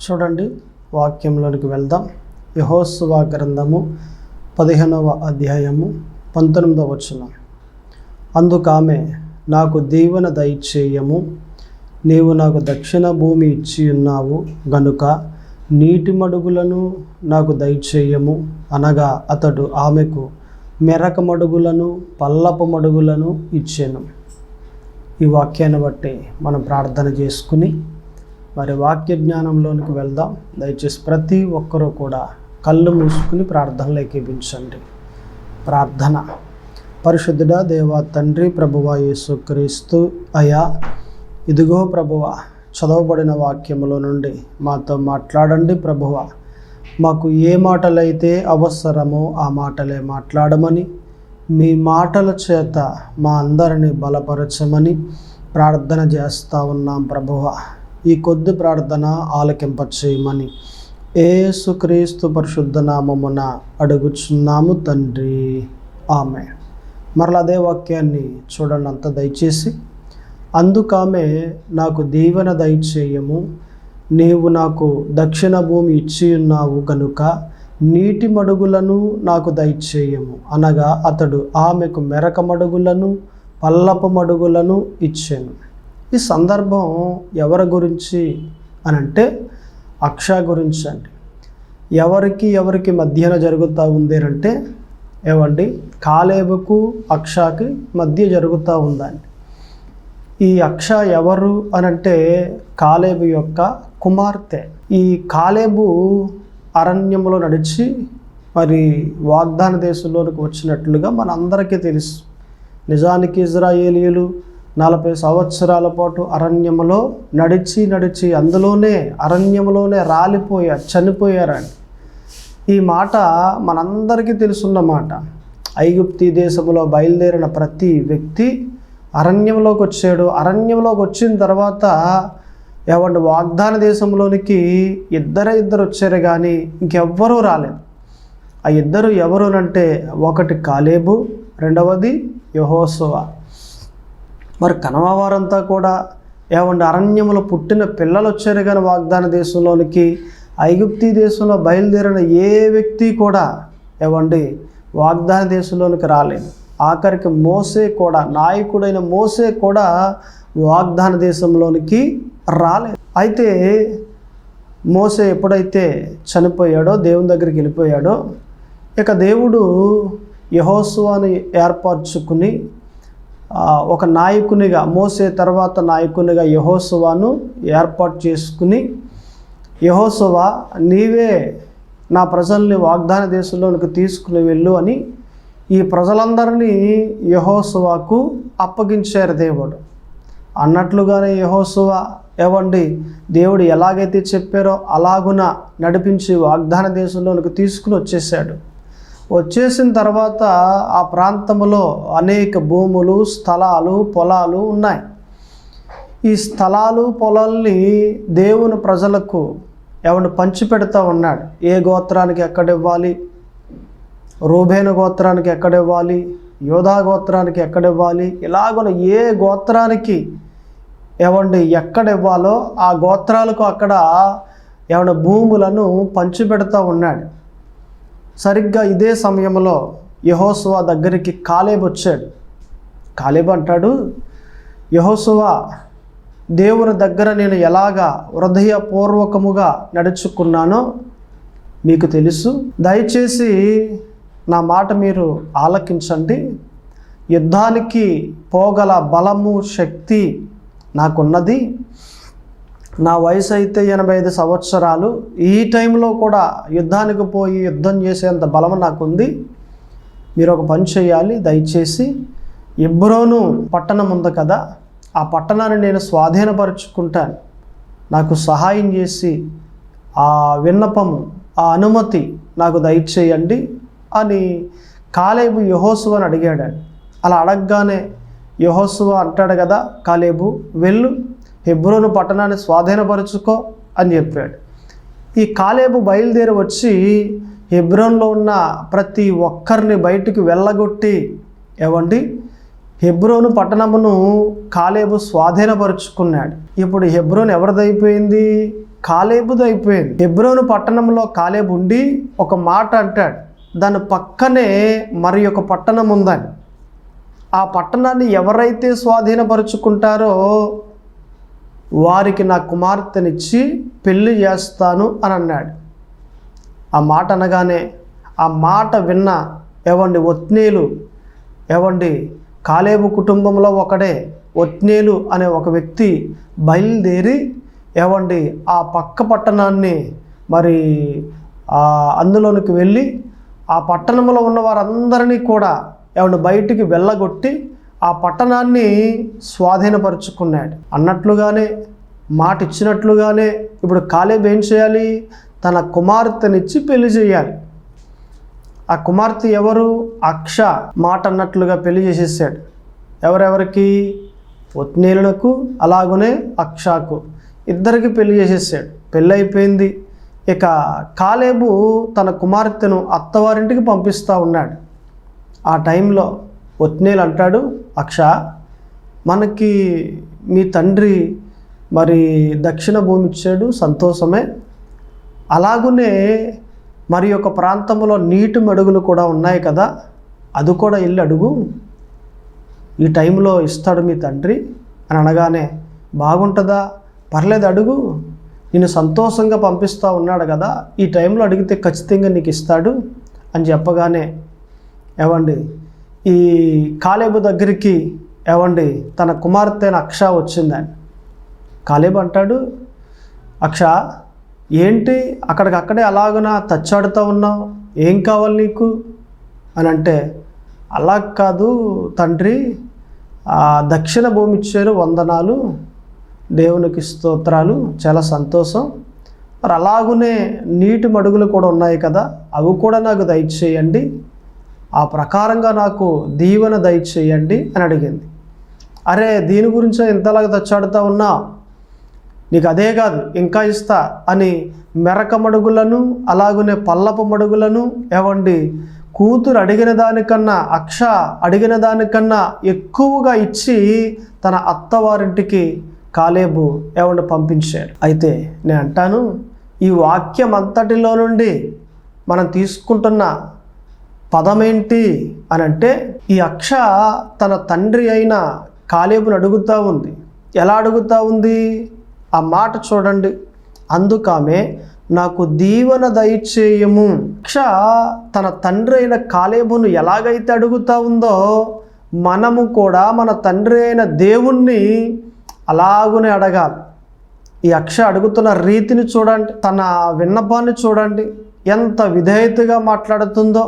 చూడండి, వాక్యంలోనికి వెళ్దాం. యెహోషువ గ్రంథము 15వ అధ్యాయము 19వ వచనం. అందుకామె, నాకు దీవెన దయచేయము, నీవు నాకు దక్షిణ భూమి ఇచ్చి ఉన్నావు గనుక నీటి మడుగులను నాకు దయచేయము అనగా అతడు ఆమెకు మెరక మడుగులను పల్లపు మడుగులను ఇచ్చాను. ఈ వాక్యాన్ని బట్టి మనం ప్రార్థన చేసుకుని మరి వాక్య జ్ఞానంలోనికి వెళ్దాం. దయచేసి ప్రతి ఒక్కరూ కూడా కళ్ళు మూసుకుని ప్రార్థనలు ఏకీభించండి. ప్రార్థన. పరిశుద్ధుడా దేవా తండ్రి, ప్రభువా యేసుక్రీస్తు అయా, ఇదిగో ప్రభువా, చదవబడిన వాక్యములో నుండి మాతో మాట్లాడండి ప్రభువా. మాకు ఏ మాటలైతే అవసరమో ఆ మాటలే మాట్లాడమని, మీ మాటల చేత మా అందరినీ బలపరచమని ప్రార్థన చేస్తూ ఉన్నాం ప్రభువా. ఈ కొద్ది ప్రార్థన ఆలకింపచేయమని యేసుక్రీస్తు పరిశుద్ధ నామమున అడుగుచున్నాము తండ్రి, ఆమేన్. మరలా అదే వాక్యాన్ని చూడండి అంత దయచేసి. అందుకామె, నాకు దీవెన దయచేయము, నీవు నాకు దక్షిణ భూమి ఇచ్చి ఉన్నావు కనుక నీటి మడుగులను నాకు దయచేయము అనగా అతడు ఆమెకు మెరక మడుగులను పల్లపు మడుగులను ఇచ్చాను. ఈ సందర్భం ఎవరి గురించి అనంటే అక్ష గురించి అండి. ఎవరికి మధ్యన జరుగుతూ ఉంది అంటే ఏమండి, కాలేబుకు అక్షకి మధ్య జరుగుతూ ఉందండి. ఈ అక్ష ఎవరు అనంటే కాలేబు యొక్క కుమార్తె. ఈ కాలేబు అరణ్యంలో నడిచి మరి వాగ్దాన దేశంలోనికి వచ్చినట్లుగా మనందరికీ తెలుసు. నిజానికి ఇజ్రాయేలీయులు 40 సంవత్సరాల పాటు అరణ్యములో నడిచి అందులోనే అరణ్యములోనే రాలిపోయారు, చనిపోయారండి. ఈ మాట మనందరికీ తెలుసున్న మాట. ఐగుప్తీ దేశంలో బయలుదేరిన ప్రతి వ్యక్తి అరణ్యంలోకి వచ్చాడు. అరణ్యంలోకి వచ్చిన తర్వాత ఏమంటే వాగ్దాన దేశంలోనికి ఇద్దరు వచ్చారు కానీ ఇంకెవ్వరూ రాలేదు. ఆ ఇద్దరు ఎవరు అంటే ఒకటి కాలేబు, రెండవది యెహోషువ. మరి కనవారంతా కూడా ఏమంటే అరణ్యంలో పుట్టిన పిల్లలు వచ్చారు కానీ వాగ్దాన దేశంలోనికి, ఐగుప్తీ దేశంలో బయలుదేరిన ఏ వ్యక్తి కూడా ఏమండి వాగ్దాన దేశంలోనికి రాలేదు. ఆఖరికి మోసే కూడా, నాయకుడైన మోసే కూడా వాగ్దాన దేశంలోనికి రాలేదు. అయితే మోసే ఎప్పుడైతే చనిపోయాడో, దేవుని దగ్గరికి వెళ్ళిపోయాడో, ఇక దేవుడు యెహోషువను ఏర్పరచుకుని ఒక నాయకునిగా, మోసే తర్వాత నాయకునిగా యెహోషువను ఏర్పాటు చేసుకుని, యెహోషువ నీవే నా ప్రజల్ని వాగ్దాన దేశంలోనికి తీసుకుని వెళ్ళు అని ఈ ప్రజలందరినీ యెహోషువకు అప్పగించారు దేవుడు. అన్నట్లుగానే యెహోషువ ఏవండి దేవుడు ఎలాగైతే చెప్పారో అలాగున నడిపించి వాగ్దాన దేశంలోనికి తీసుకుని వచ్చేసాడు. వచ్చేసిన తర్వాత ఆ ప్రాంతంలో అనేక భూములు, స్థలాలు, పొలాలు ఉన్నాయి. ఈ స్థలాలు, పొలాల్ని దేవుని ప్రజలకు ఏమన్నా పంచిపెడతా ఉన్నాడు. ఏ గోత్రానికి ఎక్కడివ్వాలి, రూబేను గోత్రానికి ఎక్కడివ్వాలి, యోధా గోత్రానికి ఎక్కడివ్వాలి, ఇలాగున ఏ గోత్రానికి ఏమండి ఎక్కడివ్వాలో ఆ గోత్రాలకు అక్కడ ఏమన్నా భూములను పంచిపెడతా ఉన్నాడు. సరిగ్గా ఇదే సమయంలో యెహోషువ దగ్గరికి కాలేబు వచ్చాడు. కాలేబు అంటాడు, యెహోషువ, దేవుని దగ్గర నేను ఎలాగా హృదయపూర్వకముగా నడుచుకున్నానో మీకు తెలుసు. దయచేసి నా మాట మీరు ఆలకించండి. యుద్ధానికి పోగల బలము, శక్తి నాకున్నది. నా వయసు అయితే 85 సంవత్సరాలు. ఈ టైంలో కూడా యుద్ధానికి పోయి యుద్ధం చేసేంత బలం నాకుంది. మీరు ఒక పని చేయాలి, దయచేసి హెబ్రోను పట్టణం ఉంది కదా, ఆ పట్టణాన్ని నేను స్వాధీనపరుచుకుంటాను. నాకు సహాయం చేసి ఆ విన్నపము, ఆ అనుమతి నాకు దయచేయండి అని కాలేబు యెహోషువను అడిగాడు. అలా అడగగానే యెహోషువ అంటాడు కదా, కాలేబు వెళ్ళు, హెబ్రోను పట్టణాన్ని స్వాధీనపరుచుకో అని చెప్పాడు. ఈ కాలేబు బయలుదేరి వచ్చి హెబ్రోన్లో ఉన్న ప్రతి ఒక్కరిని బయటికి వెళ్ళగొట్టి ఏవండి హెబ్రోను పట్టణమును కాలేబు స్వాధీనపరుచుకున్నాడు. ఇప్పుడు హెబ్రోన్ ఎవరిదైపోయింది? కాలేబుది అయిపోయింది. హెబ్రోను పట్టణంలో కాలేబు ఉండి ఒక మాట అంటాడు, దాని పక్కనే మరి ఒక పట్టణం ఉందని. ఆ పట్టణాన్ని ఎవరైతే స్వాధీనపరుచుకుంటారో వారికి నా కుమార్తెనిచ్చి పెళ్లి చేస్తాను అని అన్నాడు. ఆ మాట అనగానే ఆ మాట విన్న ఒత్నీయేలు, కాలేబు కుటుంబంలో ఒకడే ఒత్నీయేలు అనే ఒక వ్యక్తి బయలుదేరి ఆ పక్క పట్టణాన్ని మరి అందులోనికి వెళ్ళి ఆ పట్టణంలో ఉన్న వారందరినీ కూడా బయటికి వెళ్ళగొట్టి ఆ పట్టణాన్ని స్వాధీనపరుచుకున్నాడు. అన్నట్లుగానే మాట ఇచ్చినట్లుగానే ఇప్పుడు కాలేబు ఏం చేయాలి? తన కుమార్తెనిచ్చి పెళ్లి చేయాలి. ఆ కుమార్తె ఎవరు? అక్ష. మాట అన్నట్లుగా పెళ్లి చేసేసాడు. ఎవరెవరికి? ఒత్నీయేలునకు అలాగనే అక్షకు, ఇద్దరికి పెళ్లి చేసేసాడు. పెళ్ళి అయిపోయింది. ఇక కాలేబు తన కుమార్తెను అత్తవారింటికి పంపిస్తూ ఉన్నాడు. ఆ టైంలో ఒత్నీయేలు అంటాడు, అక్ష, మనకి మీ తండ్రి మరి దక్షిణ భూమి ఇచ్చాడు, సంతోషమే. అలాగునే మరి ఒక ప్రాంతంలో నీటి మడుగులు కూడా ఉన్నాయి కదా, అది కూడా వెళ్ళి అడుగు, ఈ టైంలో ఇస్తాడు మీ తండ్రి అని అనగానే, బాగుంటుందా? పర్లేదు అడుగు, నేను సంతోషంగా పంపిస్తూ ఉన్నాడు కదా, ఈ టైంలో అడిగితే ఖచ్చితంగా నీకు ఇస్తాడు అని చెప్పగానే ఈ కాలేబు దగ్గరికి తన కుమార్తె అయిన అక్ష వచ్చిందని. కాలేబు అంటాడు, అక్ష, ఏంటి అక్కడికక్కడే అలాగునా తచ్చాడుతూ ఉన్నావు, ఏం కావాలి నీకు అని అంటే, అలా కాదు తండ్రి, దక్షిణ భూమి ఇచ్చారు, వందనాలు, దేవునికి స్తోత్రాలు, చాలా సంతోషం. మరి అలాగునే నీటి మడుగులు కూడా ఉన్నాయి కదా, అవి కూడా నాకు దయచేయండి, ఆ ప్రకారంగా నాకు దీవెన దయచేయండి అని అడిగింది. అరే, దీని గురించో ఇంతలాగా తచ్చాడుతూ ఉన్నా, నీకు అదే కాదు ఇంకా ఇస్తా అని మెరక మడుగులను అలాగునే పల్లపు మడుగులను కూతురు అడిగిన దానికన్నా, అక్ష అడిగిన దానికన్నా ఎక్కువగా ఇచ్చి తన అత్తవారింటికి కాలేబు పంపించాడు. అయితే నేను అంటాను, ఈ వాక్యం అంతటిలో నుండి మనం తీసుకుంటున్న పదమేంటి అని అంటే, ఈ అక్ష తన తండ్రి అయిన కాలేబును అడుగుతూ ఉంది. ఎలా అడుగుతూ ఉంది? ఆ మాట చూడండి. అందుకామె నాకు దీవెన దయచేయము. అక్ష తన తండ్రి అయిన కాలేబును ఎలాగైతే అడుగుతూ ఉందో, మనము కూడా మన తండ్రి అయిన దేవుణ్ణి అలాగునే అడగాలి. ఈ అక్ష అడుగుతున్న రీతిని చూడండి, తన విన్నపాన్ని చూడండి, ఎంత విధేయతగా మాట్లాడుతుందో,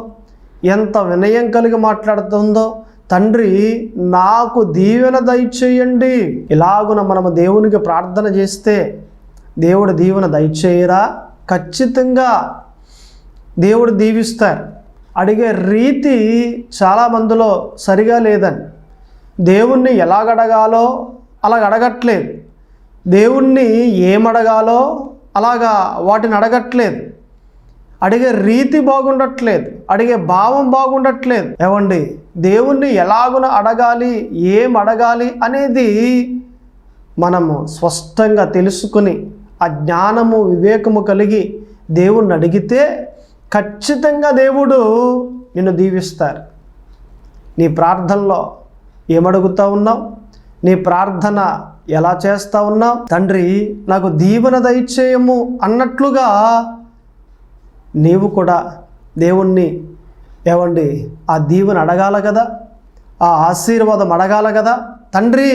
ఎంత వినయం కలిగి మాట్లాడుతుందో. తండ్రి, నాకు దీవెన దయచేయండి. ఇలాగున మనము దేవునికి ప్రార్థన చేస్తే దేవుడు దీవెన దయచేయరా? ఖచ్చితంగా దేవుడు దీవిస్తారు. అడిగే రీతి చాలామందిలో సరిగా లేదని, దేవుణ్ణి ఎలాగడగాలో అలాగ అడగట్లేదు, దేవుణ్ణి ఏమడగాలో అలాగా వాటిని అడగట్లేదు, అడిగే రీతి బాగుండట్లేదు, అడిగే భావం బాగుండట్లేదు. దేవుణ్ణి ఎలాగున అడగాలి, ఏం అడగాలి అనేది మనము స్పష్టంగా తెలుసుకుని ఆ జ్ఞానము వివేకము కలిగి దేవుణ్ణి అడిగితే ఖచ్చితంగా దేవుడు నిన్ను దీవిస్తారు. నీ ప్రార్థనలో ఏమడుగుతూ ఉన్నావు? నీ ప్రార్థన ఎలా చేస్తూ ఉన్నావు? తండ్రి, నాకు దీవెన దయచేయము అన్నట్లుగా నీవు కూడా దేవుణ్ణి ఆ దీవెన అడగాల కదా, ఆ ఆశీర్వాదం అడగాల కదా. తండ్రి,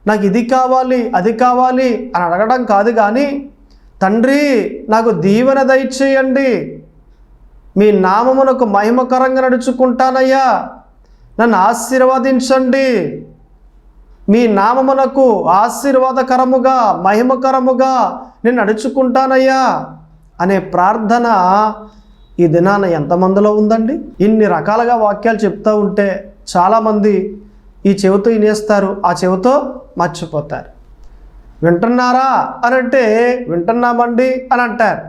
నాకు ఇది కావాలి అది కావాలి అని అడగడం కాదు, కానీ తండ్రి నాకు దీవెన దయచేయండి, మీ నామమునకు మహిమకరంగా నడుచుకుంటానయ్యా, నన్ను ఆశీర్వదించండి, మీ నామమునకు ఆశీర్వాదకరముగా మహిమకరముగా నేను నడుచుకుంటానయ్యా అనే ప్రార్థన ఈ దినాన ఎంతమందిలో ఉందండి? ఇన్ని రకాలుగా వాక్యాలు చెప్తూ ఉంటే చాలామంది ఈ చెవితో వినేస్తారు, ఆ చెవితో మర్చిపోతారు. వింటున్నారా అని అంటే వింటున్నామండి అని అంటారు.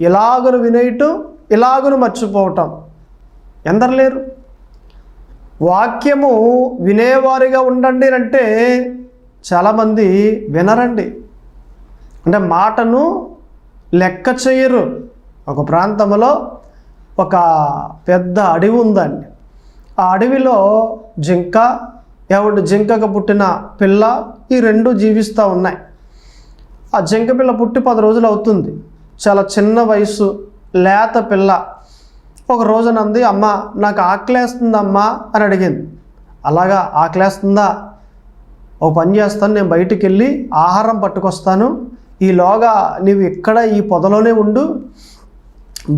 ఇలాగును వినేయటం, ఇలాగును మర్చిపోవటం. ఎందరు లేరు? వాక్యము వినేవారిగా ఉండండి అంటే చాలామంది వినరండి. అంటే మాటను లెక్క చేయరు. ఒక ప్రాంతంలో ఒక పెద్ద అడవి ఉందండి. ఆ అడవిలో జింకకు పుట్టిన పిల్ల ఈ రెండు జీవిస్తూ ఉన్నాయి. ఆ జింక పిల్ల పుట్టి 10 రోజులు అవుతుంది. చాలా చిన్న వయసు, లేత పిల్ల. ఒక రోజునంది, అమ్మ నాకు ఆకలేస్తుందమ్మా అని అడిగింది. అలాగా ఆకలేస్తుందా? ఒక పని చేస్తాను, నేను బయటికి వెళ్ళి ఆహారం పట్టుకొస్తాను, ఈలోగా నీవు ఇక్కడ ఈ పొదలోనే ఉండు,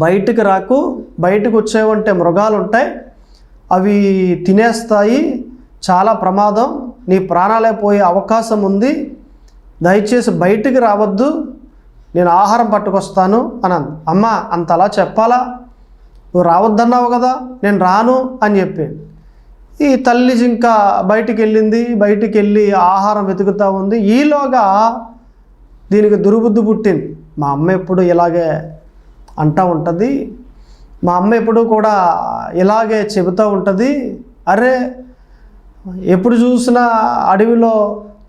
బయటికి రాకు. బయటకు వచ్చేవంటే మృగాలు ఉంటాయి, అవి తినేస్తాయి, చాలా ప్రమాదం, నీ ప్రాణాలే పోయే అవకాశం ఉంది, దయచేసి బయటికి రావద్దు, నేను ఆహారం పట్టుకొస్తాను అని అంది. అమ్మ అంతలా చెప్పాలా? నువ్వు రావద్దన్నావు కదా, నేను రాను అని చెప్పి ఈ తల్లి జింక బయటికి వెళ్ళింది. బయటికి వెళ్ళి ఆహారం వెతుకుతూ ఉంది. ఈలోగా దీనికి దుర్బుద్ధి పుట్టింది. మా అమ్మ ఎప్పుడు ఇలాగే అంటూ ఉంటుంది, మా అమ్మ ఎప్పుడు కూడా ఇలాగే చెబుతూ ఉంటుంది, అరే ఎప్పుడు చూసినా అడవిలో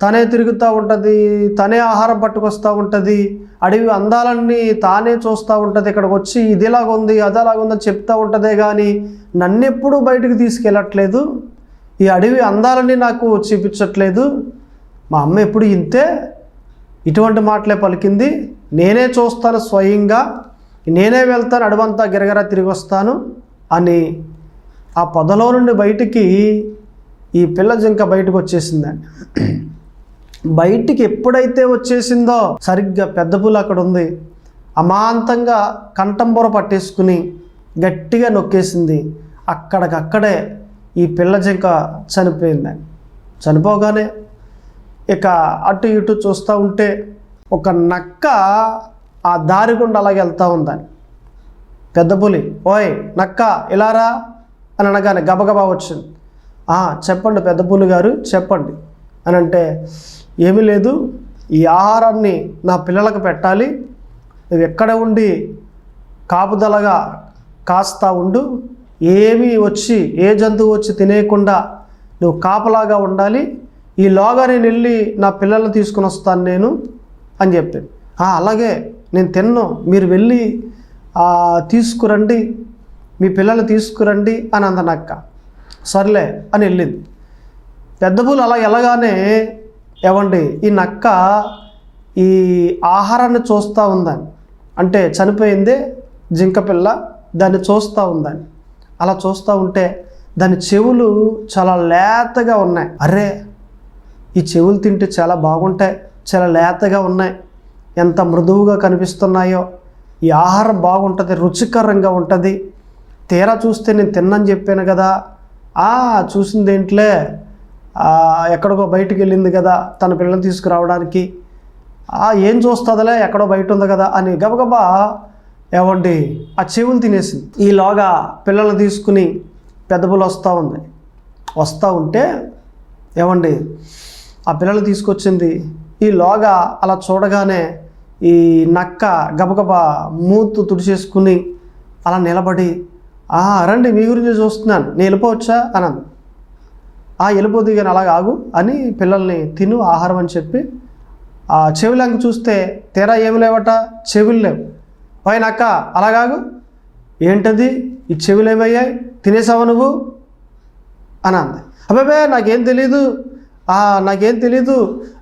తనే తిరుగుతూ ఉంటుంది, తనే ఆహారం పట్టుకొస్తూ ఉంటుంది, అడవి అందాలన్నీ తానే చూస్తూ ఉంటుంది, ఇక్కడికి వచ్చి ఇదిలాగుంది అదలాగుందని చెప్తూ ఉంటుందే కానీ నన్నెప్పుడు బయటకు తీసుకెళ్ళట్లేదు, ఈ అడవి అందాలన్నీ నాకు చూపించట్లేదు, మా అమ్మ ఎప్పుడు ఇంతే, ఇటువంటి మాటలే పలికింది, నేనే చూస్తాను స్వయంగా, నేనే వెళ్తాను, అడవంతా గిరగరా తిరిగి వస్తాను అని ఆ పొదలో నుండి బయటికి ఈ పిల్ల జింక బయటకు వచ్చేసిందండి. బయటికి ఎప్పుడైతే వచ్చేసిందో సరిగ్గా పెద్ద పులి అక్కడ ఉంది. అమాంతంగా కంఠంబొర పట్టేసుకుని గట్టిగా నొక్కేసింది. అక్కడికక్కడే ఈ పిల్ల జింక చనిపోయిందండి. చనిపోగానే ఇక అటు ఇటు చూస్తూ ఉంటే ఒక నక్క ఆ దారి గుండా అలాగే వెళ్తూ ఉందని. పెద్ద పులి, ఓయ్ నక్క ఇలారా అని అనగానే గబగబా వచ్చింది. చెప్పండి పెద్ద పులి గారు, చెప్పండి అని అంటే, ఏమీ లేదు, ఈ ఆహారాన్ని నా పిల్లలకు పెట్టాలి, నువ్వు ఎక్కడ ఉండి కాపుదలగా కాస్తా ఉండు, ఏమీ వచ్చి ఏ జంతువు వచ్చి తినేయకుండా నువ్వు కాపలాగా ఉండాలి, ఈలోగా నేను వెళ్ళి నా పిల్లల్ని తీసుకుని వస్తాను నేను అని చెప్పాను. అలాగే నేను తిన్ను, మీరు వెళ్ళి తీసుకురండి, మీ పిల్లలు తీసుకురండి అని అంద నక్క. సర్లే అని వెళ్ళింది. పెద్ద పులి అలా వెళ్ళగానే ఏమండి ఈ నక్క ఈ ఆహారాన్ని చూస్తూ ఉందని, అంటే చనిపోయిందే జింక పిల్ల, దాన్ని చూస్తూ ఉందని. అలా చూస్తూ ఉంటే దాని చెవులు చాలా లేతగా ఉన్నాయి. అరే ఈ చెవులు తింటే చాలా బాగుంటాయి, చాలా లేతగా ఉన్నాయి, ఎంత మృదువుగా కనిపిస్తున్నాయో, ఈ ఆహారం బాగుంటుంది, రుచికరంగా ఉంటుంది, తీరా చూస్తే నేను తిన్నని చెప్పాను కదా, చూసింది ఏంట్లే, ఎక్కడికో బయటికి వెళ్ళింది కదా తన పిల్లల్ని తీసుకురావడానికి, ఏం చూస్తుందిలే ఎక్కడో బయట ఉంది కదా అని గబగబా ఏమండి ఆ చెవులు తినేసింది. ఈలోగా పిల్లల్ని తీసుకుని పెద్ద పులి వస్తూ ఉంటే ఏమండి ఆ పిల్లలు తీసుకొచ్చింది. ఈలోగా అలా చూడగానే ఈ నక్క గబగబా మూతు తుడిచేసుకుని అలా నిలబడి, రండి మీ గురించి చూస్తున్నాను, నేను వెళ్ళిపోవచ్చా అన్నది. వెళ్ళిపోతుంది కానీ అలాగ ఆగు అని పిల్లల్ని తిను ఆహారం అని చెప్పి చెవులంక చూస్తే తీరా ఏమి లేవట, చెవులు లేవు. నక్క అలాగాగు, ఏంటది ఈ చెవులు ఏమయ్యాయి, తినేసావా నువ్వు అని అంది. అబ్బాబే నాకేం తెలీదు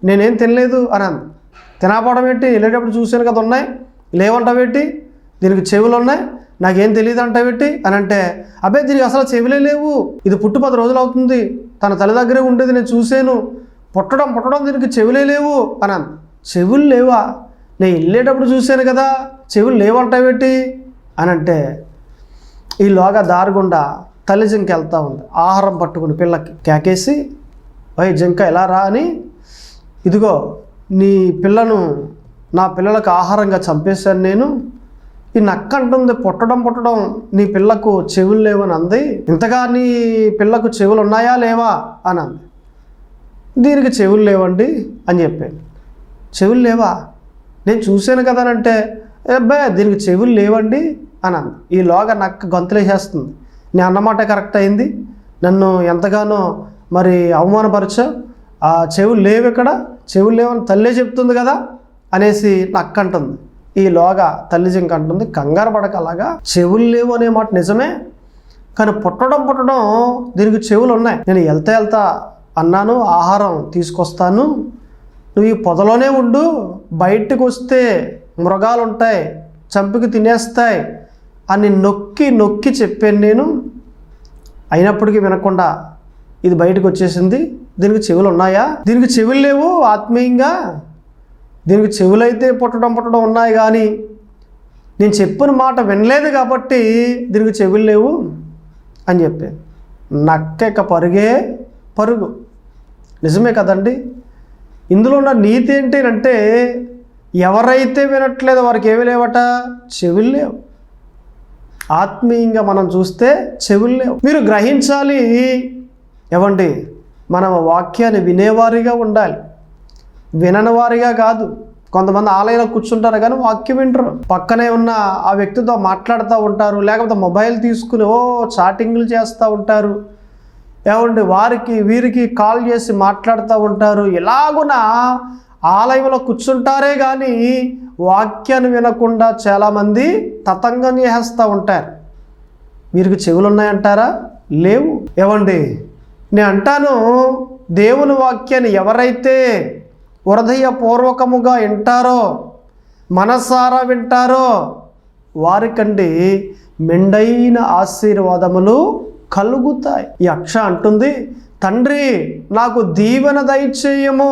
నేనేం తినలేదు అని అంది. తినకపోవడం ఏంటి, వెళ్ళేటప్పుడు చూశాను కదా ఉన్నాయి, లేవంటావేంటి, దీనికి చెవులు ఉన్నాయి, నాకేం తెలియదు అంటావేంటి అని అంటే, అబ్బాయి దీనికి అసలు చెవులే లేవు, ఇది పుట్టి 10 రోజులు అవుతుంది, తన తల్లి దగ్గరే ఉండేది, నేను చూశాను, పుట్టడం దీనికి చెవులే లేవు అని అంది. చెవులు లేవా, నేను వెళ్ళేటప్పుడు చూశాను కదా, చెవులు లేవంటావేంటి అని అంటే, ఈలోగా దారుగుండా తల్లి జింక వెళ్తూ ఉంది ఆహారం పట్టుకుని పిల్లకి కేకేసి, జింక ఎలా రా అని, ఇదిగో నీ పిల్లను నా పిల్లలకు ఆహారంగా చంపేశాను నేను, ఈ నక్క అంటుంది పుట్టడం నీ పిల్లకు చెవులు లేవని అంది, ఇంతగా నీ పిల్లకు చెవులు ఉన్నాయా లేవా అని అంది. దీనికి చెవులు లేవండి అని చెప్పాను. చెవులు లేవా, నేను చూశాను కదా అని అంటే, అబ్బాయి దీనికి చెవులు లేవండి అని అంది. ఈలోగా నక్క గొంతులేసేస్తుంది, నేను అన్నమాట కరెక్ట్ అయింది, నన్ను ఎంతగానో మరి అవమానపరిచావు, చెవులు లేవు, ఇక్కడ చెవులు లేవని తల్లే చెప్తుంది కదా అనేసి నక్క అంటుంది. ఈలోగా తల్లి జింక అంటుంది, కంగారు పడక, అలాగా చెవులు లేవు అనే మాట నిజమే, కానీ పుట్టడం దీనికి చెవులు ఉన్నాయి. నేను వెళ్తా అన్నాను, ఆహారం తీసుకొస్తాను, నువ్వు ఈ పొదలోనే ఉండు, బయటకు వస్తే మృగాలు ఉంటాయి, చంపికి తినేస్తాయి అని నొక్కి చెప్పాను నేను. అయినప్పటికీ వినకుండా ఇది బయటకు వచ్చేసింది. దీనికి చెవులు ఉన్నాయా? దీనికి చెవులు లేవు ఆత్మీయంగా. దీనికి చెవులైతే పుట్టడం ఉన్నాయి, కానీ నేను చెప్పిన మాట వినలేదు కాబట్టి దీనికి చెవులు లేవు అని చెప్పాను. నక్క పరుగు. నిజమే కదండి. ఇందులో ఉన్న నీతి ఏంటంటే, ఎవరైతే వినట్లేదో వారికి ఏమి లేవట? చెవులు లేవు. ఆత్మీయంగా మనం చూస్తే చెవులు లేవు. మీరు గ్రహించాలి ఏమండి, మనం వాక్యాన్ని వినేవారిగా ఉండాలి, వినని వారిగా కాదు. కొంతమంది ఆలయంలో కూర్చుంటారు కానీ వాక్యం వింటారు, పక్కనే ఉన్న ఆ వ్యక్తితో మాట్లాడుతూ ఉంటారు, లేకపోతే మొబైల్ తీసుకుని చాటింగ్లు చేస్తూ ఉంటారు, ఏమండి వీరికి కాల్ చేసి మాట్లాడుతూ ఉంటారు. ఇలాగున ఆలయంలో కూర్చుంటారే కానీ వాక్యాన్ని వినకుండా చాలామంది తతంగం చేస్తూ ఉంటారు. వీరికి చెవులు ఉన్నాయంటారా? లేవు. ఏమండి, నేను అంటాను, దేవుని వాక్యాన్ని ఎవరైతే హృదయపూర్వకముగా వింటారో, మనసారా వింటారో, వారికండి మెండైన ఆశీర్వాదములు కలుగుతాయి. ఈ అక్ష అంటుంది, తండ్రి నాకు దీవెన దయచేయము.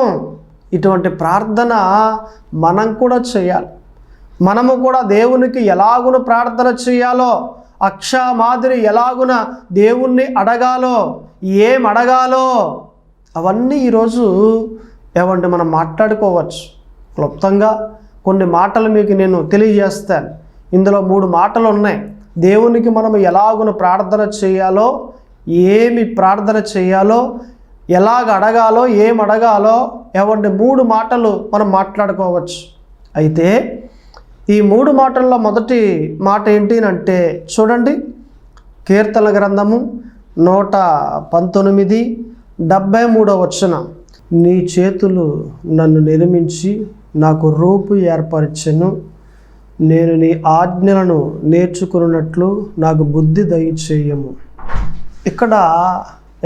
ఇటువంటి ప్రార్థన మనం కూడా చేయాలి. మనము కూడా దేవునికి ఎలాగున ప్రార్థన చేయాలో, అక్ష మాదిరి ఎలాగున దేవుణ్ణి అడగాలో, ఏం అడగాలో అవన్నీ ఈరోజు ఏమంటే మనం మాట్లాడుకోవచ్చు. క్లుప్తంగా కొన్ని మాటలు మీకు నేను తెలియజేస్తాను. ఇందులో 3 మాటలు ఉన్నాయి. దేవునికి మనం ఎలాగున ప్రార్థన చేయాలో, ఏమి ప్రార్థన చేయాలో, ఎలాగ అడగాలో, ఏం అడగాలో ఏమంటే 3 మాటలు మనం మాట్లాడుకోవచ్చు. అయితే ఈ 3 మాటల్లో మొదటి మాట ఏంటి అంటే చూడండి, కీర్తన గ్రంథము 119 73వ వచనం. నీ చేతులు నన్ను నిర్మించి నాకు రూపు ఏర్పరచెను, నేను నీ ఆజ్ఞలను నేర్చుకున్నట్లు నాకు బుద్ధి దయచేయము. ఇక్కడ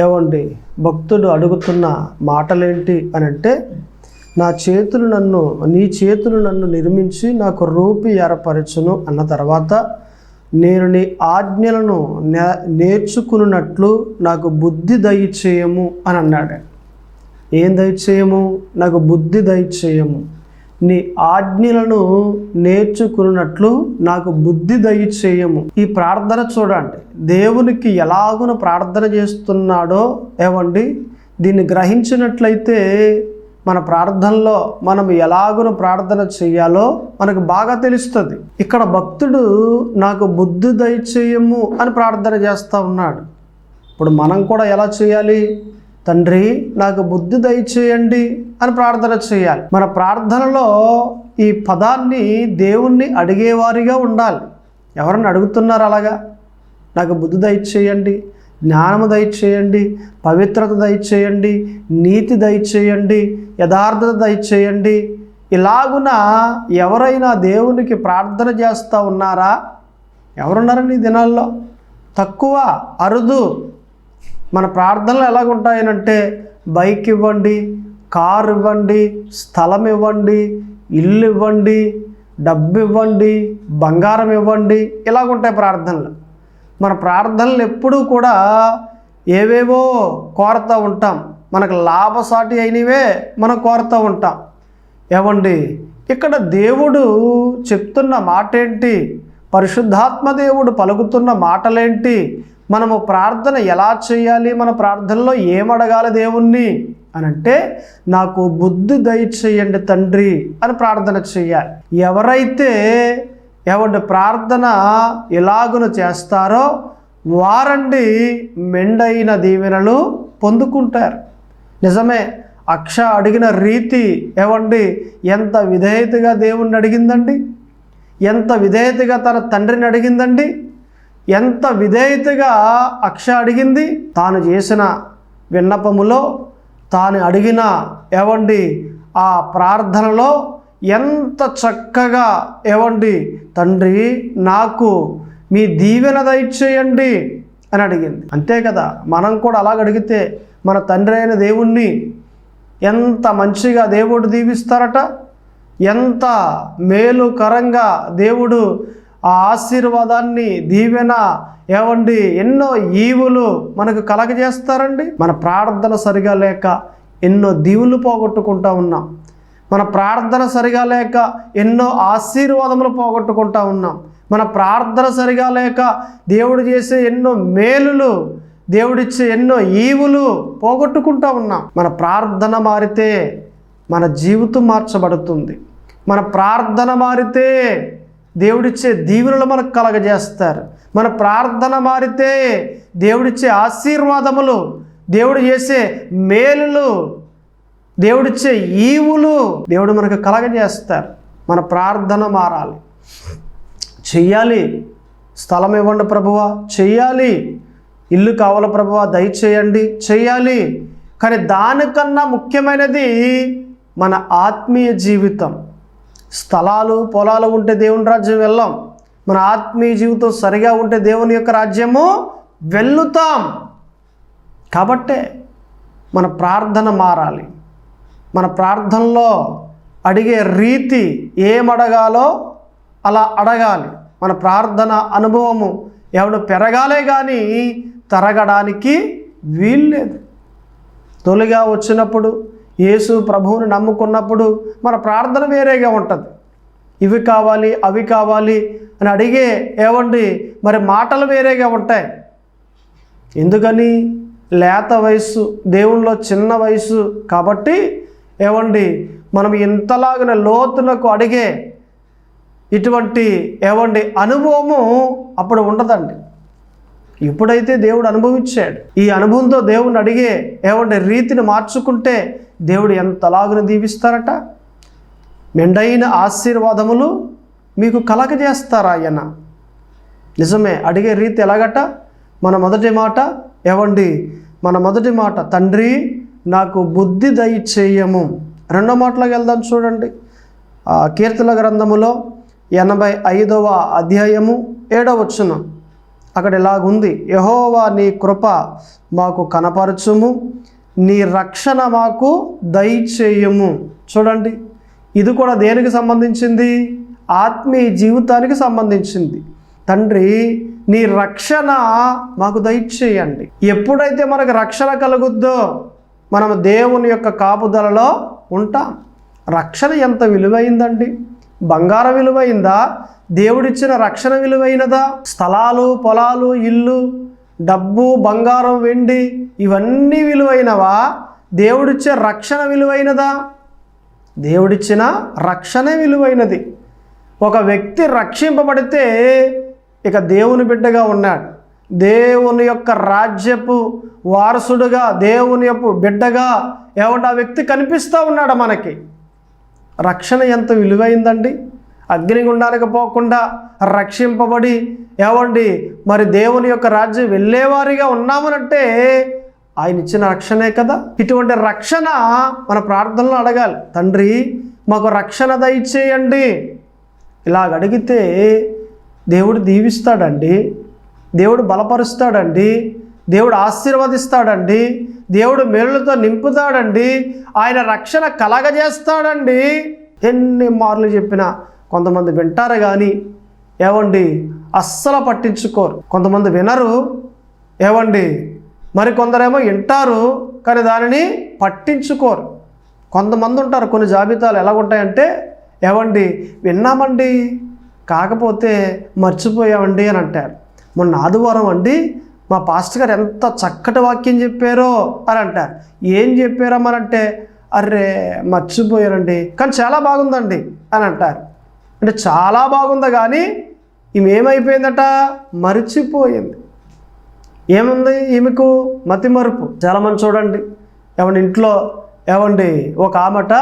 ఏమండి భక్తుడు అడుగుతున్న మాటలేంటి అని అంటే, నీ చేతులు నన్ను నిర్మించి నాకు రూపు ఏర్పరచును అన్న తర్వాత, నేను నీ ఆజ్ఞలను నేర్చుకున్నట్లు నాకు బుద్ధి దయచేయము అని అన్నాడు. ఏం దయచేయము? నాకు బుద్ధి దయచేయము. నీ ఆజ్ఞలను నేర్చుకున్నట్లు నాకు బుద్ధి దయచేయము. ఈ ప్రార్థన చూడండి, దేవునికి ఎలాగున ప్రార్థన చేస్తున్నాడో ఏమండి, దీన్ని గ్రహించినట్లయితే మన ప్రార్థనలో మనం ఎలాగున ప్రార్థన చేయాలో మనకు బాగా తెలుస్తుంది. ఇక్కడ భక్తుడు నాకు బుద్ధి దయచేయము అని ప్రార్థన చేస్తూ ఉన్నాడు. ఇప్పుడు మనం కూడా ఎలా చేయాలి? తండ్రి నాకు బుద్ధి దయచేయండి అని ప్రార్థన చేయాలి. మన ప్రార్థనలో ఈ పదాన్ని దేవుణ్ణి అడిగేవారిగా ఉండాలి. ఎవరన్నా అడుగుతున్నారు అలాగా? నాకు బుద్ధి దయచేయండి, జ్ఞానము దయచేయండి, పవిత్రత దయచేయండి, నీతి దయచేయండి, యథార్థత దయచేయండి. ఇలాగున ఎవరైనా దేవునికి ప్రార్థన చేస్తూ ఉన్నారా? ఎవరున్నారండి ఈ దినాల్లో? తక్కువ, అరుదు. మన ప్రార్థనలు ఎలాగుంటాయనంటే, బైక్ ఇవ్వండి, కారు ఇవ్వండి, స్థలం ఇవ్వండి, ఇల్లు ఇవ్వండి, డబ్బు ఇవ్వండి, బంగారం ఇవ్వండి, ఇలాగుంటాయి ప్రార్థనలు. మన ప్రార్థనలు ఎప్పుడూ కూడా ఏవేవో కోరుతూ ఉంటాం. మనకు లాభసాటి అయినవే మనం కోరుతూ ఉంటాం. ఏమండి, ఇక్కడ దేవుడు చెప్తున్న మాట ఏంటి? పరిశుద్ధాత్మ దేవుడు పలుకుతున్న మాటలేంటి? మనము ప్రార్థన ఎలా చేయాలి? మన ప్రార్థనలో ఏమడగాలి దేవుణ్ణి అని అంటే, నాకు బుద్ధి దయచేయండి తండ్రి అని ప్రార్థన చేయాలి. ఎవరైతే ప్రార్థన ఎలాగున చేస్తారో వారండి మెండైన దీవెనలు పొందుకుంటారు. నిజమే, అక్ష అడిగిన రీతి ఎంత విధేయతగా దేవుణ్ణి అడిగిందండి, ఎంత విధేయతగా తన తండ్రిని అడిగిందండి, ఎంత విధేయతగా అక్ష అడిగింది. తాను చేసిన విన్నపములో, తాను అడిగిన ఆ ప్రార్థనలో ఎంత చక్కగా ఏవండి తండ్రి నాకు మీ దీవెన దయచేయండి అని అడిగింది. అంతే కదా, మనం కూడా అలాగ అడిగితే మన తండ్రి అయిన దేవుణ్ణి ఎంత మంచిగా దేవుడు దీవిస్తారట. ఎంత మేలుకరంగా దేవుడు ఆ ఆశీర్వాదాన్ని దీవెన ఏవండి ఎన్నో ఈవులు మనకు కలగజేస్తారండి. మన ప్రార్థన సరిగా లేక ఎన్నో దీవులు పోగొట్టుకుంటా ఉన్నాం. మన ప్రార్థన సరిగా లేక ఎన్నో ఆశీర్వాదములు పోగొట్టుకుంటా ఉన్నాం. మన ప్రార్థన సరిగా లేక దేవుడు చేసే ఎన్నో మేలులు, దేవుడిచ్చే ఎన్నో ఈవులు పోగొట్టుకుంటా ఉన్నాం. మన ప్రార్థన మారితే మన జీవితం మార్చబడుతుంది. మన ప్రార్థన మారితే దేవుడిచ్చే దీవెనలు మనకు కలగజేస్తారు. మన ప్రార్థన మారితే దేవుడిచ్చే ఆశీర్వాదములు, దేవుడు చేసే మేలులు, దేవుడిచ్చే ఈవులు దేవుడు మనకు కలగజేస్తారు. మన ప్రార్థన మారాలి. చెయ్యాలి. స్థలం ఇవ్వండి ప్రభువా, చెయ్యాలి. ఇల్లు కావాల ప్రభువా, దయచేయండి, చెయ్యాలి. కానీ దానికన్నా ముఖ్యమైనది మన ఆత్మీయ జీవితం. స్థలాలు పొలాలు ఉంటే దేవుని రాజ్యం వెళ్ళాం. మన ఆత్మీయ జీవితం సరిగా ఉంటే దేవుని యొక్క రాజ్యము వెళ్ళుతాం. కాబట్టే మన ప్రార్థన మారాలి. మన ప్రార్థనలో అడిగే రీతి ఏమడగాలో అలా అడగాలి. మన ప్రార్థన అనుభవము ఎవడు పెరగాలే కానీ తరగడానికి వీల్లేదు. తొలిగా వచ్చినప్పుడు యేసు ప్రభువుని నమ్ముకున్నప్పుడు మన ప్రార్థన వేరేగా ఉంటుంది. ఇవి కావాలి అవి కావాలి అని అడిగే ఏవండి మరి మాటలు వేరేగా ఉంటాయి. ఎందుకని? లేత వయస్సు, దేవునిలో చిన్న వయసు కాబట్టి ఏవండి మనం ఇంతలాగిన లోతులకు అడిగే ఇటువంటి ఏవండి అనుభవము అప్పుడు ఉండదండి. ఎప్పుడైతే దేవుడు అనుభవించాడు, ఈ అనుభవంతో దేవుని అడిగే ఏవండి రీతిని మార్చుకుంటే దేవుడు ఎంతలాగున దీవిస్తారట. మెండైన ఆశీర్వాదములు మీకు కలగజేస్తారా ఆయన. నిజమే, అడిగే రీతి ఎలాగట? మన మొదటి మాట ఏవండి, మన మొదటి మాట తండ్రి నాకు బుద్ధి దయచేయము. రెండో మాటలోకి వెళ్దాం చూడండి. కీర్తన గ్రంథములో 85వ అధ్యాయము 7వ వచనం. అక్కడ ఇలాగుంది, యెహోవా నీ కృప మాకు కనపరచుము, నీ రక్షణ మాకు దయచేయము. చూడండి, ఇది కూడా దేనికి సంబంధించింది? ఆత్మీయ జీవితానికి సంబంధించింది. తండ్రి నీ రక్షణ మాకు దయచేయండి. ఎప్పుడైతే మనకు రక్షణ కలుగుద్దో మనం దేవుని యొక్క కాపుదలలో ఉంటాం. రక్షణ ఎంత విలువైందండి! బంగారం విలువైందా? దేవుడిచ్చిన రక్షణ విలువైనదా? స్థలాలు పొలాలు ఇల్లు డబ్బు బంగారం వెండి ఇవన్నీ విలువైనవా? దేవుడిచ్చే రక్షణ విలువైనదా? దేవుడిచ్చిన రక్షణే విలువైనది. ఒక వ్యక్తి రక్షింపబడితే ఇక దేవుని బిడ్డగా ఉన్నాడు. దేవుని యొక్క రాజ్యపు వారసుడుగా, దేవుని యొక్క బిడ్డగా ఏమంటే ఆ వ్యక్తి కనిపిస్తూ ఉన్నాడు మనకి. రక్షణ ఎంత విలువైందండి! అగ్నిగుండానికి పోకుండా రక్షింపబడి ఏవండి మరి దేవుని యొక్క రాజ్యం వెళ్ళేవారిగా ఉన్నామనంటే ఆయన ఇచ్చిన రక్షణే కదా. ఇటువంటి రక్షణ మన ప్రార్థనలో అడగాలి. తండ్రి మాకు రక్షణ దయచేయండి. ఇలాగ అడిగితే దేవుడు దీవిస్తాడండి, దేవుడు బలపరుస్తాడండి, దేవుడు ఆశీర్వదిస్తాడండి, దేవుడు మేలులతో నింపుతాడండి, ఆయన రక్షణ కలగజేస్తాడండి. ఎన్ని మార్లు చెప్పినా కొంతమంది వింటారు కానీ ఏవండి అస్సలు పట్టించుకోరు. కొంతమంది వినరు ఏవండి, మరి కొందరేమో వింటారు కానీ దానిని పట్టించుకోరు. కొంతమంది ఉంటారు, కొన్ని జాబితాలు ఎలాగుంటాయంటే ఏవండి విన్నామండి కాకపోతే మర్చిపోయామండి అని అంటారు. మొన్న ఆదివారం అండి మా పాస్టర్ గారు ఎంత చక్కటి వాక్యం చెప్పారో అని అంటారు. ఏం చెప్పారమ్మనంటే అర్రే మర్చిపోయారండి కానీ చాలా బాగుందండి అని అంటారు. అంటే చాలా బాగుందా కానీ ఈమెమైపోయిందట, మరిచిపోయింది. ఏముంది ఈమెకు? మతి మరుపు. చాలామంది చూడండి ఏమండి ఇంట్లో ఏమండి ఒక ఆమెట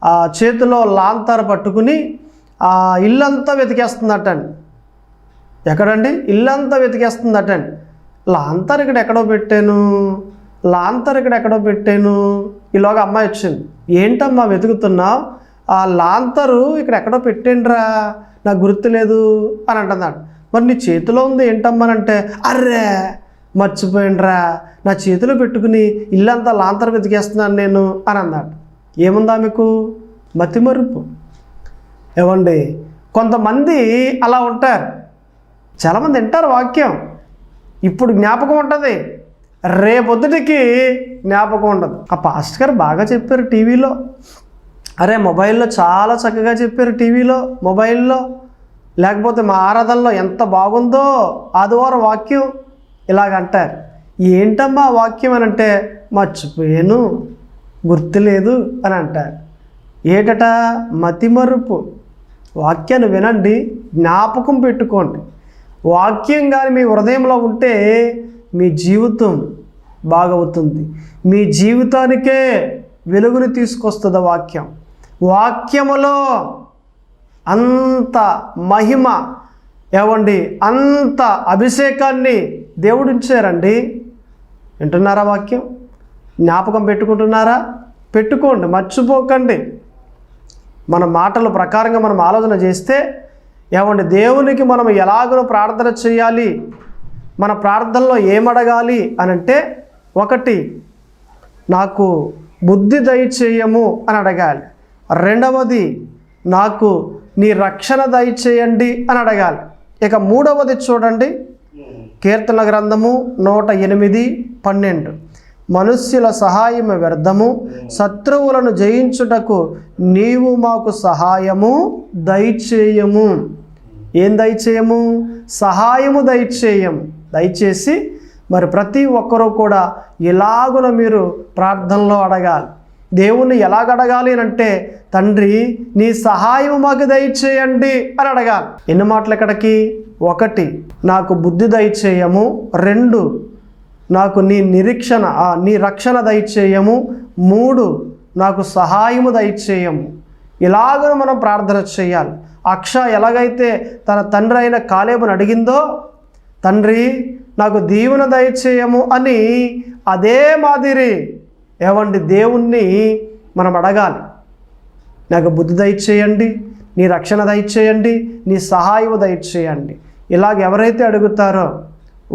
ఆ చేతిలో లాంతర్ పట్టుకుని ఆ ఇల్లంతా వెతికేస్తుందటండి. ఎక్కడండి? ఇల్లంతా వెతికేస్తుందటండి. లాంతర్ ఇక్కడ ఎక్కడో పెట్టాను, లాంతర్ ఇక్కడ ఎక్కడో పెట్టాను. ఈలోగా అమ్మాయి వచ్చింది. ఏంటమ్మా వెతుకుతున్నావు? ఆ లాంతరు ఇక్కడ ఎక్కడో పెట్టండిరా, నాకు గుర్తులేదు అని అంటున్నాడు. మరి నీ చేతిలో ఉంది ఏంటమ్మానంటే, అర్రే మర్చిపోయిండ్రా, నా చేతిలో పెట్టుకుని ఇల్లంతా లాంతరు వెతికేస్తున్నాను నేను అని అన్నాడు. ఏముందా మీకు? మతిమరుపు. ఏమండి, కొంతమంది అలా ఉంటారు. చాలామంది వింటారు వాక్యం, ఇప్పుడు జ్ఞాపకం ఉంటుంది, రేపొద్దుటికి జ్ఞాపకం ఉండదు. ఆ పాస్టర్ గారు బాగా చెప్పారు టీవీలో, అరే మొబైల్లో చాలా చక్కగా చెప్పారు టీవీలో, మొబైల్లో, లేకపోతే మా ఆరాధనలో ఎంత బాగుందో ఆదివారం వాక్యం, ఇలాగంటారు. ఏంటమ్మా వాక్యం అని అంటే, మర్చిపోయాను, గుర్తులేదు అని అంటారు. ఏటట? మతిమరుపు. వాక్యాన్ని వినండి, జ్ఞాపకం పెట్టుకోండి. వాక్యం కానీ మీ హృదయంలో ఉంటే మీ జీవితం బాగవుతుంది. మీ జీవితానికే వెలుగుని తీసుకొస్తుంది వాక్యం. వాక్యములో అంత మహిమ, ఏమండి, అంత అభిషేకాన్ని దేవుడు ఇచ్చారండి. వింటున్నారా? వాక్యం జ్ఞాపకం పెట్టుకుంటున్నారా? పెట్టుకోండి, మర్చిపోకండి. మన మాటల ప్రకారంగా మనం ఆలోచన చేస్తే, ఏమండి, దేవునికి మనం ఎలాగో ప్రార్థన చేయాలి, మన ప్రార్థనలో ఏమడగాలి అని అంటే, ఒకటి, నాకు బుద్ధి దయచేయము అని అడగాలి. రెండవది, నాకు నీ రక్షణ దయచేయండి అని అడగాలి. ఇక మూడవది చూడండి, కీర్తన గ్రంథము 108:12, మనుష్యుల సహాయము వ్యర్థము, శత్రువులను జయించుటకు నీవు మాకు సహాయము దయచేయము. ఏం దయచేయము? సహాయము దయచేయము. దయచేసి మరి ప్రతి ఒక్కరూ కూడా ఇలాగున మీరు ప్రార్థనలో అడగాలి. దేవుణ్ణి ఎలాగ అడగాలి అని అంటే, తండ్రి నీ సహాయం మాకు దయచేయండి అని అడగాలి. ఎన్ని మాటలు ఇక్కడికి? ఒకటి, నాకు బుద్ధి దయచేయము. రెండు, నాకు నీ రక్షణ దయచేయము. మూడు, నాకు సహాయము దయచేయము. ఇలాగ మనం ప్రార్థన చేయాలి. అక్ష ఎలాగైతే తన తండ్రి అయిన కాలేబుని అడిగిందో, తండ్రి నాకు దీవెన దయచేయము అని, అదే మాదిరి ఏమండి దేవుణ్ణి మనం అడగాలి. నాకు బుద్ధి దయచేయండి, నీ రక్షణ దయచేయండి, నీ సహాయము దయచేయండి. ఇలాగ ఎవరైతే అడుగుతారో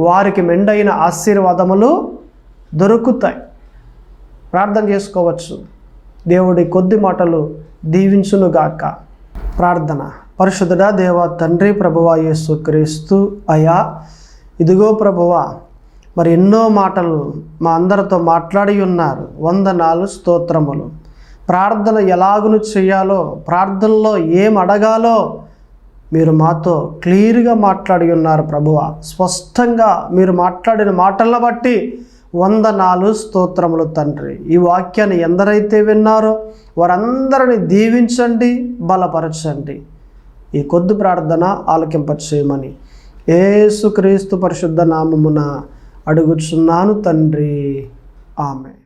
వారికి మెండైన ఆశీర్వాదములు దొరుకుతాయి. ప్రార్థన చేసుకోవచ్చు. దేవుడి కొద్ది మాటలు దీవించునుగాక. ప్రార్థన. పరిశుద్ధుడా దేవ తండ్రి, ప్రభువా యేసు క్రీస్తు అయా, ఇదిగో ప్రభువా, మరి ఎన్నో మాటలు మా అందరితో మాట్లాడి ఉన్నారు. వందనాలు, స్తోత్రములు. ప్రార్థన ఎలాగును చేయాలో, ప్రార్థనలో ఏం అడగాలో మీరు మాతో క్లియర్గా మాట్లాడి ఉన్నారు ప్రభువా. స్పష్టంగా మీరు మాట్లాడిన మాటలను బట్టి వందనాలు, స్తోత్రములు తండ్రి. ఈ వాక్యాన్ని ఎందరైతే విన్నారో వారందరిని దీవించండి, బలపరచండి. ఈ కొద్ది ప్రార్థన ఆలకింపచేయమని యేసుక్రీస్తు పరిశుద్ధ నామమున అడుగుచున్నాను తండ్రి. ఆమెన్.